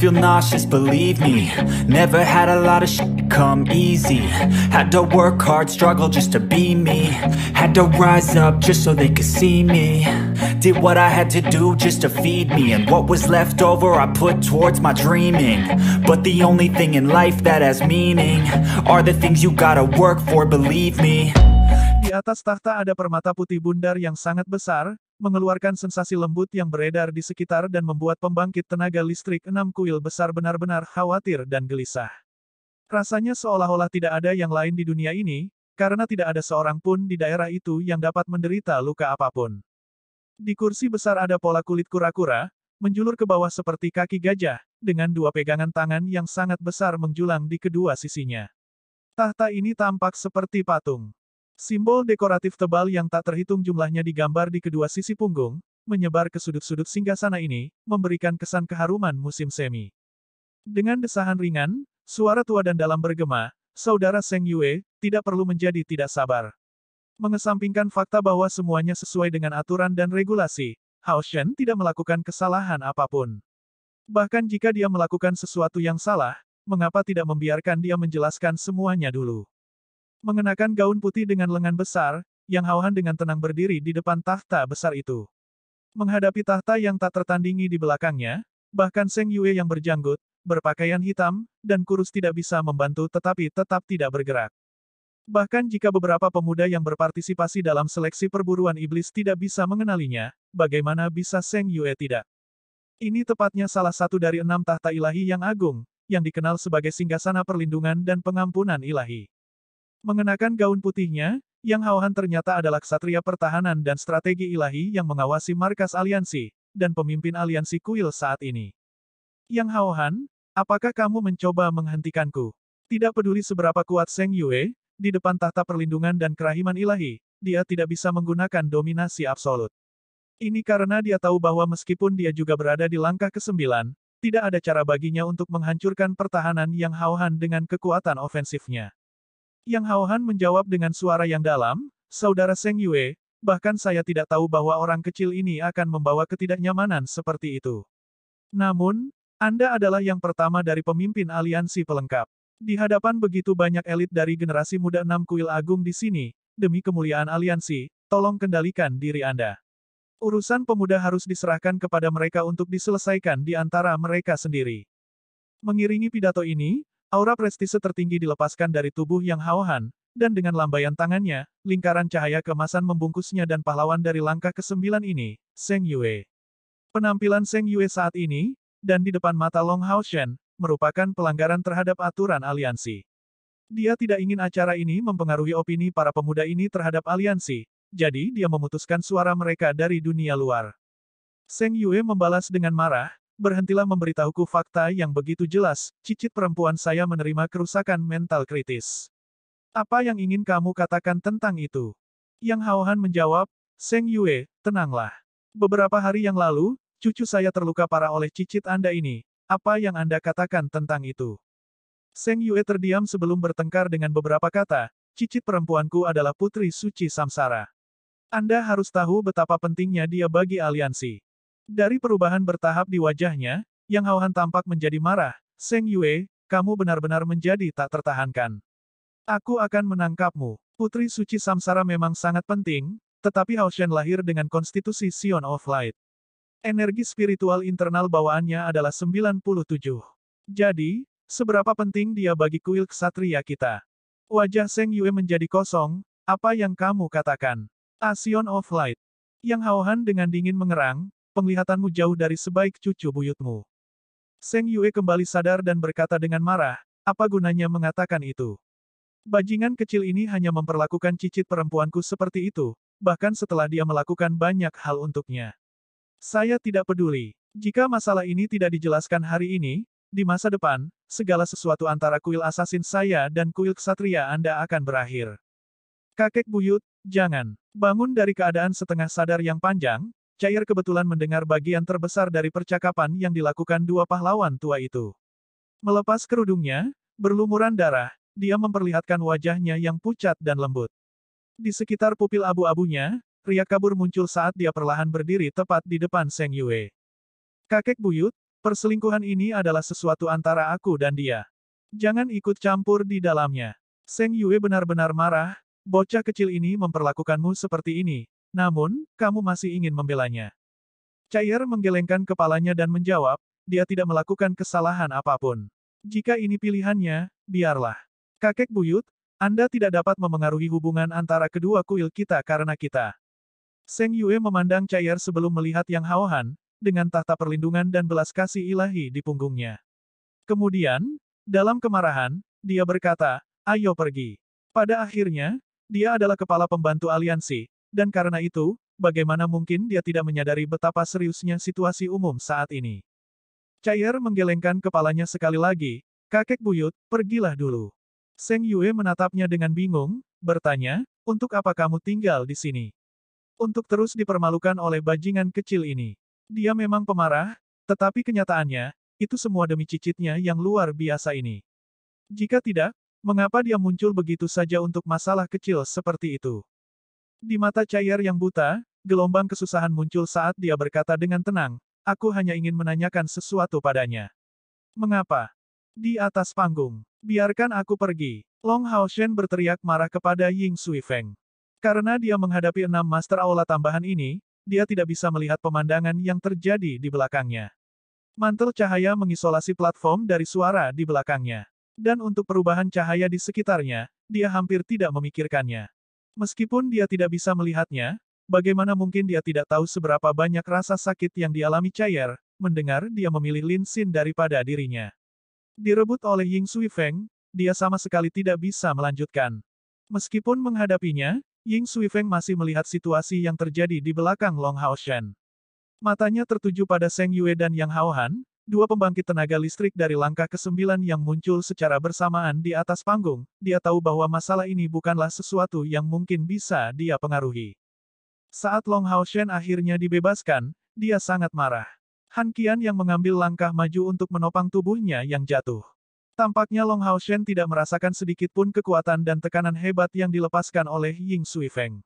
feel nauseous, believe me. Never had a lot of shit come easy. Had to work hard, struggle just to be me. Had to rise up just so they could see me. Did what I had to do just to feed me. And what was left over I put towards my dreaming. But the only thing in life that has meaning are the things you gotta work for, believe me. Di atas tahta ada permata putih bundar yang sangat besar, mengeluarkan sensasi lembut yang beredar di sekitar dan membuat pembangkit tenaga listrik 6 kuil besar benar-benar khawatir dan gelisah. Rasanya seolah-olah tidak ada yang lain di dunia ini, karena tidak ada seorang pun di daerah itu yang dapat menderita luka apapun. Di kursi besar ada pola kulit kura-kura, menjulur ke bawah seperti kaki gajah, dengan dua pegangan tangan yang sangat besar menjulang di kedua sisinya. Tahta ini tampak seperti patung. Simbol dekoratif tebal yang tak terhitung jumlahnya digambar di kedua sisi punggung, menyebar ke sudut-sudut singgasana ini, memberikan kesan keharuman musim semi. Dengan desahan ringan, suara tua dan dalam bergema, Saudara Seng Yue tidak perlu menjadi tidak sabar. Mengesampingkan fakta bahwa semuanya sesuai dengan aturan dan regulasi, Hao Shen tidak melakukan kesalahan apapun. Bahkan jika dia melakukan sesuatu yang salah, mengapa tidak membiarkan dia menjelaskan semuanya dulu? Mengenakan gaun putih dengan lengan besar, Yang Haohan dengan tenang berdiri di depan tahta besar itu. Menghadapi tahta yang tak tertandingi di belakangnya, bahkan Seng Yue yang berjanggut, berpakaian hitam, dan kurus tidak bisa membantu tetapi tetap tidak bergerak. Bahkan jika beberapa pemuda yang berpartisipasi dalam seleksi perburuan iblis tidak bisa mengenalinya, bagaimana bisa Seng Yue tidak? Ini tepatnya salah satu dari 6 tahta ilahi yang agung, yang dikenal sebagai singgasana perlindungan dan pengampunan ilahi. Mengenakan gaun putihnya, Yang Haohan ternyata adalah ksatria pertahanan dan strategi ilahi yang mengawasi markas aliansi, dan pemimpin aliansi kuil saat ini. Yang Haohan, apakah kamu mencoba menghentikanku? Tidak peduli seberapa kuat Seng Yue, di depan tahta perlindungan dan kerahiman ilahi, dia tidak bisa menggunakan dominasi absolut. Ini karena dia tahu bahwa meskipun dia juga berada di langkah ke-9, tidak ada cara baginya untuk menghancurkan pertahanan Yang Haohan dengan kekuatan ofensifnya. Yang Haohan menjawab dengan suara yang dalam, Saudara Seng Yue, bahkan saya tidak tahu bahwa orang kecil ini akan membawa ketidaknyamanan seperti itu. Namun, Anda adalah yang pertama dari pemimpin aliansi pelengkap. Di hadapan begitu banyak elit dari generasi muda 6 kuil agung di sini, demi kemuliaan aliansi, tolong kendalikan diri Anda. Urusan pemuda harus diserahkan kepada mereka untuk diselesaikan di antara mereka sendiri. Mengiringi pidato ini, aura prestise tertinggi dilepaskan dari tubuh Yang Haohan, dan dengan lambaian tangannya, lingkaran cahaya keemasan membungkusnya dan pahlawan dari langkah ke-9 ini, Seng Yue. Penampilan Seng Yue saat ini, dan di depan mata Long Hao Shen, merupakan pelanggaran terhadap aturan aliansi. Dia tidak ingin acara ini mempengaruhi opini para pemuda ini terhadap aliansi, jadi dia memutuskan suara mereka dari dunia luar. Seng Yue membalas dengan marah, berhentilah memberitahuku fakta yang begitu jelas, cicit perempuan saya menerima kerusakan mental kritis. Apa yang ingin kamu katakan tentang itu? Yang Haohan menjawab, Seng Yue, tenanglah. Beberapa hari yang lalu, cucu saya terluka parah oleh cicit Anda ini. Apa yang Anda katakan tentang itu? Seng Yue terdiam sebelum bertengkar dengan beberapa kata, cicit perempuanku adalah putri suci Samsara. Anda harus tahu betapa pentingnya dia bagi aliansi. Dari perubahan bertahap di wajahnya, Yang Haohan tampak menjadi marah. Seng Yue, kamu benar-benar menjadi tak tertahankan. Aku akan menangkapmu. Putri suci Samsara memang sangat penting, tetapi Hao Shen lahir dengan konstitusi Sion of Light. Energi spiritual internal bawaannya adalah 97. Jadi, seberapa penting dia bagi kuil ksatria kita? Wajah Seng Yue menjadi kosong, apa yang kamu katakan? Sion of Light. Yang Haohan dengan dingin mengerang, penglihatanmu jauh dari sebaik cucu buyutmu. Seng Yue kembali sadar dan berkata dengan marah, apa gunanya mengatakan itu? Bajingan kecil ini hanya memperlakukan cicit perempuanku seperti itu, bahkan setelah dia melakukan banyak hal untuknya. Saya tidak peduli. Jika masalah ini tidak dijelaskan hari ini, di masa depan, segala sesuatu antara kuil asasin saya dan kuil ksatria Anda akan berakhir. Kakek buyut, jangan. Bangun dari keadaan setengah sadar yang panjang, Cair kebetulan mendengar bagian terbesar dari percakapan yang dilakukan dua pahlawan tua itu. Melepas kerudungnya, berlumuran darah, dia memperlihatkan wajahnya yang pucat dan lembut. Di sekitar pupil abu-abunya, riak kabur muncul saat dia perlahan berdiri tepat di depan Seng Yue. Kakek buyut, Perselingkuhan ini adalah sesuatu antara aku dan dia. Jangan ikut campur di dalamnya. Seng Yue benar-benar marah, bocah kecil ini memperlakukanmu seperti ini, namun, kamu masih ingin membelanya. Chair menggelengkan kepalanya dan menjawab, dia tidak melakukan kesalahan apapun. Jika ini pilihannya, biarlah. Kakek buyut, Anda tidak dapat memengaruhi hubungan antara kedua kuil kita karena kita. Seng Yue memandang Chair sebelum melihat Yang Haohan, dengan tahta perlindungan dan belas kasih ilahi di punggungnya. Kemudian, dalam kemarahan, dia berkata, ayo pergi. Pada akhirnya, dia adalah kepala pembantu aliansi, dan karena itu, bagaimana mungkin dia tidak menyadari betapa seriusnya situasi umum saat ini. Chair menggelengkan kepalanya sekali lagi, kakek buyut, pergilah dulu. Seng Yue menatapnya dengan bingung, bertanya, untuk apa kamu tinggal di sini? Untuk terus dipermalukan oleh bajingan kecil ini. Dia memang pemarah, tetapi kenyataannya, itu semua demi cicitnya yang luar biasa ini. Jika tidak, mengapa dia muncul begitu saja untuk masalah kecil seperti itu? Di mata Chair yang buta, gelombang kesusahan muncul saat dia berkata dengan tenang, aku hanya ingin menanyakan sesuatu padanya. Mengapa? Di atas panggung. Biarkan aku pergi. Long Haoshen berteriak marah kepada Ying Suifeng. Karena dia menghadapi 6 Master Aula tambahan ini, dia tidak bisa melihat pemandangan yang terjadi di belakangnya. Mantel cahaya mengisolasi platform dari suara di belakangnya. Dan untuk perubahan cahaya di sekitarnya, dia hampir tidak memikirkannya. Meskipun dia tidak bisa melihatnya, bagaimana mungkin dia tidak tahu seberapa banyak rasa sakit yang dialami Chair, mendengar dia memilih Lin Xin daripada dirinya. Direbut oleh Ying Suifeng, dia sama sekali tidak bisa melanjutkan. Meskipun menghadapinya, Ying Suifeng masih melihat situasi yang terjadi di belakang Long Haoshen. Matanya tertuju pada Seng Yue dan Yang Haohan, dua pembangkit tenaga listrik dari langkah ke-9 yang muncul secara bersamaan di atas panggung. Dia tahu bahwa masalah ini bukanlah sesuatu yang mungkin bisa dia pengaruhi. Saat Long Haoshen akhirnya dibebaskan, dia sangat marah. Han Qian yang mengambil langkah maju untuk menopang tubuhnya yang jatuh. Tampaknya Long Haoshen tidak merasakan sedikit pun kekuatan dan tekanan hebat yang dilepaskan oleh Ying Suifeng.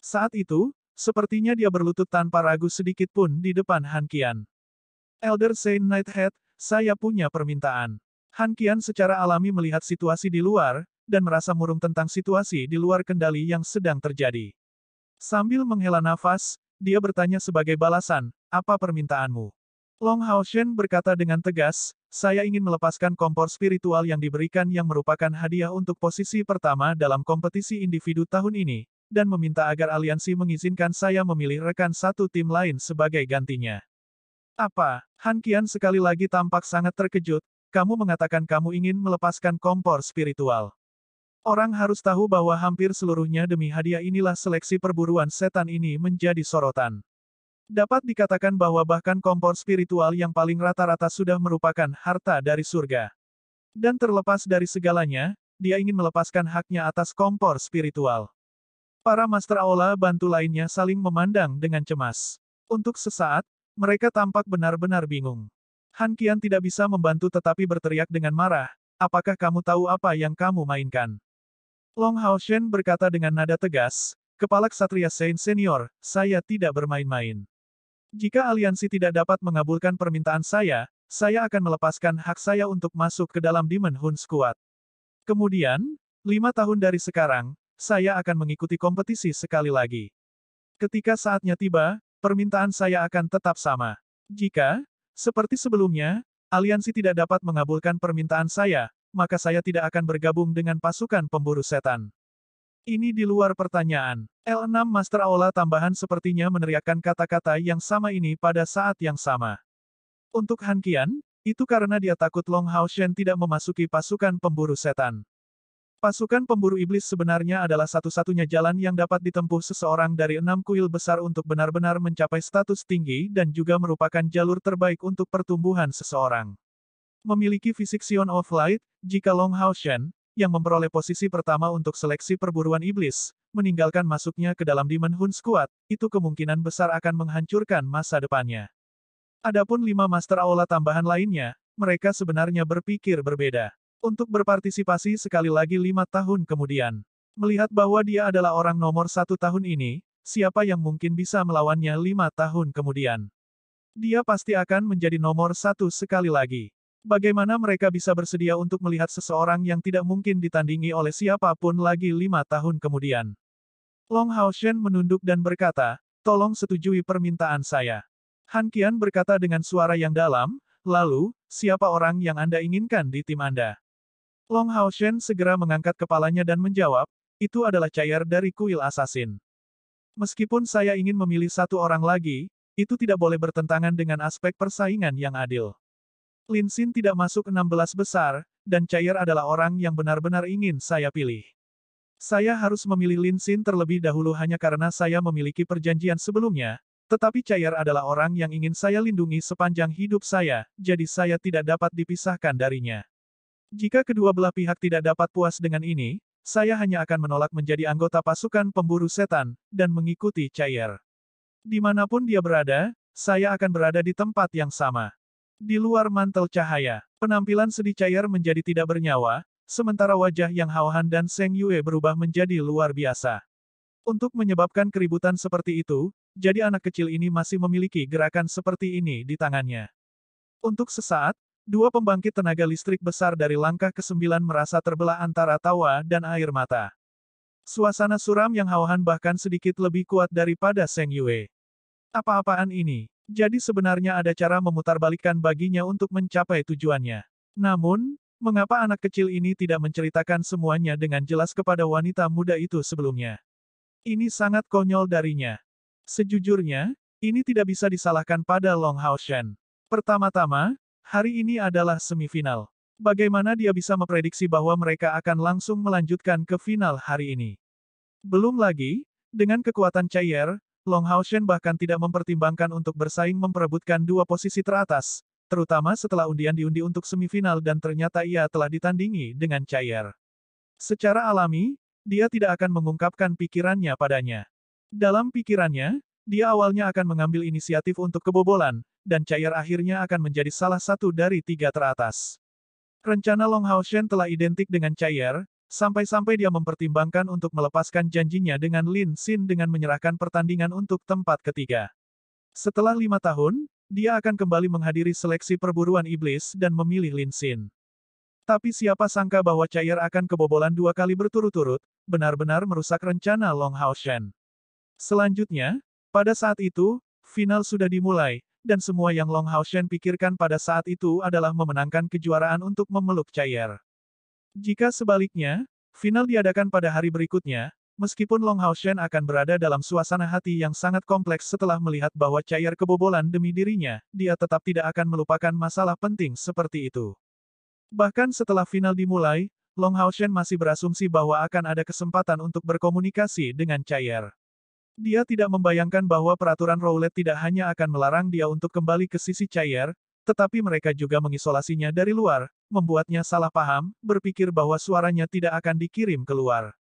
Saat itu, sepertinya dia berlutut tanpa ragu sedikit pun di depan Han Qian. Elder Saint Nighthead, saya punya permintaan. Han Qian secara alami melihat situasi di luar, dan merasa murung tentang situasi di luar kendali yang sedang terjadi. Sambil menghela nafas, dia bertanya sebagai balasan, apa permintaanmu? Long Haoshen berkata dengan tegas, saya ingin melepaskan kompor spiritual yang diberikan yang merupakan hadiah untuk posisi pertama dalam kompetisi individu tahun ini, dan meminta agar aliansi mengizinkan saya memilih rekan satu tim lain sebagai gantinya. Apa? Han Qian sekali lagi tampak sangat terkejut, kamu mengatakan kamu ingin melepaskan kompor spiritual. Orang harus tahu bahwa hampir seluruhnya demi hadiah inilah seleksi perburuan setan ini menjadi sorotan. Dapat dikatakan bahwa bahkan kompor spiritual yang paling rata-rata sudah merupakan harta dari surga. Dan terlepas dari segalanya, dia ingin melepaskan haknya atas kompor spiritual. Para Master Aula bantu lainnya saling memandang dengan cemas. Untuk sesaat, mereka tampak benar-benar bingung. Han Qian tidak bisa membantu tetapi berteriak dengan marah, apakah kamu tahu apa yang kamu mainkan? Long Haoshen berkata dengan nada tegas, Kepala Ksatria Saint Senior, saya tidak bermain-main. Jika aliansi tidak dapat mengabulkan permintaan saya akan melepaskan hak saya untuk masuk ke dalam Demon Hun Squad. Kemudian, 5 tahun dari sekarang, saya akan mengikuti kompetisi sekali lagi. Ketika saatnya tiba, permintaan saya akan tetap sama. Jika, seperti sebelumnya, aliansi tidak dapat mengabulkan permintaan saya, maka saya tidak akan bergabung dengan pasukan pemburu setan. Ini di luar pertanyaan. L6 Master Aula tambahan sepertinya meneriakkan kata-kata yang sama ini pada saat yang sama. Untuk Han Qian, itu karena dia takut Long Haoshen tidak memasuki pasukan pemburu setan. Pasukan pemburu iblis sebenarnya adalah satu-satunya jalan yang dapat ditempuh seseorang dari 6 kuil besar untuk benar-benar mencapai status tinggi dan juga merupakan jalur terbaik untuk pertumbuhan seseorang. Memiliki fisik Sion of Light, jika Long Haoshen, yang memperoleh posisi pertama untuk seleksi perburuan iblis, meninggalkan masuknya ke dalam Demon Hun Squad, itu kemungkinan besar akan menghancurkan masa depannya. Adapun 5 Master Aula tambahan lainnya, mereka sebenarnya berpikir berbeda. Untuk berpartisipasi sekali lagi 5 tahun kemudian. Melihat bahwa dia adalah orang nomor 1 tahun ini, siapa yang mungkin bisa melawannya 5 tahun kemudian? Dia pasti akan menjadi nomor satu sekali lagi. Bagaimana mereka bisa bersedia untuk melihat seseorang yang tidak mungkin ditandingi oleh siapapun lagi 5 tahun kemudian? Long Haoshen menunduk dan berkata, tolong setujui permintaan saya. Han Qian berkata dengan suara yang dalam, lalu, siapa orang yang Anda inginkan di tim Anda? Long Haoshen segera mengangkat kepalanya dan menjawab, itu adalah Chair dari kuil Assassin. Meskipun saya ingin memilih satu orang lagi, itu tidak boleh bertentangan dengan aspek persaingan yang adil. Lin Xin tidak masuk 16 besar, dan Chair adalah orang yang benar-benar ingin saya pilih. Saya harus memilih Lin Xin terlebih dahulu hanya karena saya memiliki perjanjian sebelumnya, tetapi Chair adalah orang yang ingin saya lindungi sepanjang hidup saya, jadi saya tidak dapat dipisahkan darinya. Jika kedua belah pihak tidak dapat puas dengan ini, saya hanya akan menolak menjadi anggota pasukan pemburu setan, dan mengikuti Chair. Dimanapun dia berada, saya akan berada di tempat yang sama. Di luar mantel cahaya, penampilan sedih Chair menjadi tidak bernyawa, sementara wajah yang Hao-Han dan Seng Yue berubah menjadi luar biasa. Untuk menyebabkan keributan seperti itu, jadi anak kecil ini masih memiliki gerakan seperti ini di tangannya. Untuk sesaat, dua pembangkit tenaga listrik besar dari langkah ke-9 merasa terbelah antara tawa dan air mata. Suasana suram yang Hao-Han bahkan sedikit lebih kuat daripada Seng Yue. Apa-apaan ini? Jadi sebenarnya ada cara memutarbalikkan baginya untuk mencapai tujuannya. Namun, mengapa anak kecil ini tidak menceritakan semuanya dengan jelas kepada wanita muda itu sebelumnya? Ini sangat konyol darinya. Sejujurnya, ini tidak bisa disalahkan pada Long Haoshen. Pertama-tama, hari ini adalah semifinal. Bagaimana dia bisa memprediksi bahwa mereka akan langsung melanjutkan ke final hari ini? Belum lagi, dengan kekuatan Chair, Long Haoshen bahkan tidak mempertimbangkan untuk bersaing memperebutkan dua posisi teratas, terutama setelah undian diundi untuk semifinal dan ternyata ia telah ditandingi dengan Chair. Secara alami, dia tidak akan mengungkapkan pikirannya padanya. Dalam pikirannya, dia awalnya akan mengambil inisiatif untuk kebobolan, dan Chair akhirnya akan menjadi salah satu dari tiga teratas. Rencana Long Haoshen telah identik dengan Chair, sampai-sampai dia mempertimbangkan untuk melepaskan janjinya dengan Lin Xin dengan menyerahkan pertandingan untuk tempat ketiga. Setelah 5 tahun, dia akan kembali menghadiri seleksi perburuan iblis dan memilih Lin Xin. Tapi siapa sangka bahwa Chair akan kebobolan 2 kali berturut-turut, benar-benar merusak rencana Long Haoshen. Selanjutnya, pada saat itu, final sudah dimulai, dan semua yang Long Haoshen pikirkan pada saat itu adalah memenangkan kejuaraan untuk memeluk Chair. Jika sebaliknya, final diadakan pada hari berikutnya, meskipun Long Haoshen akan berada dalam suasana hati yang sangat kompleks setelah melihat bahwa Chair kebobolan demi dirinya, dia tetap tidak akan melupakan masalah penting seperti itu. Bahkan setelah final dimulai, Long Haoshen masih berasumsi bahwa akan ada kesempatan untuk berkomunikasi dengan Chair. Dia tidak membayangkan bahwa peraturan roulette tidak hanya akan melarang dia untuk kembali ke sisi Chair, tetapi mereka juga mengisolasinya dari luar, membuatnya salah paham, berpikir bahwa suaranya tidak akan dikirim keluar.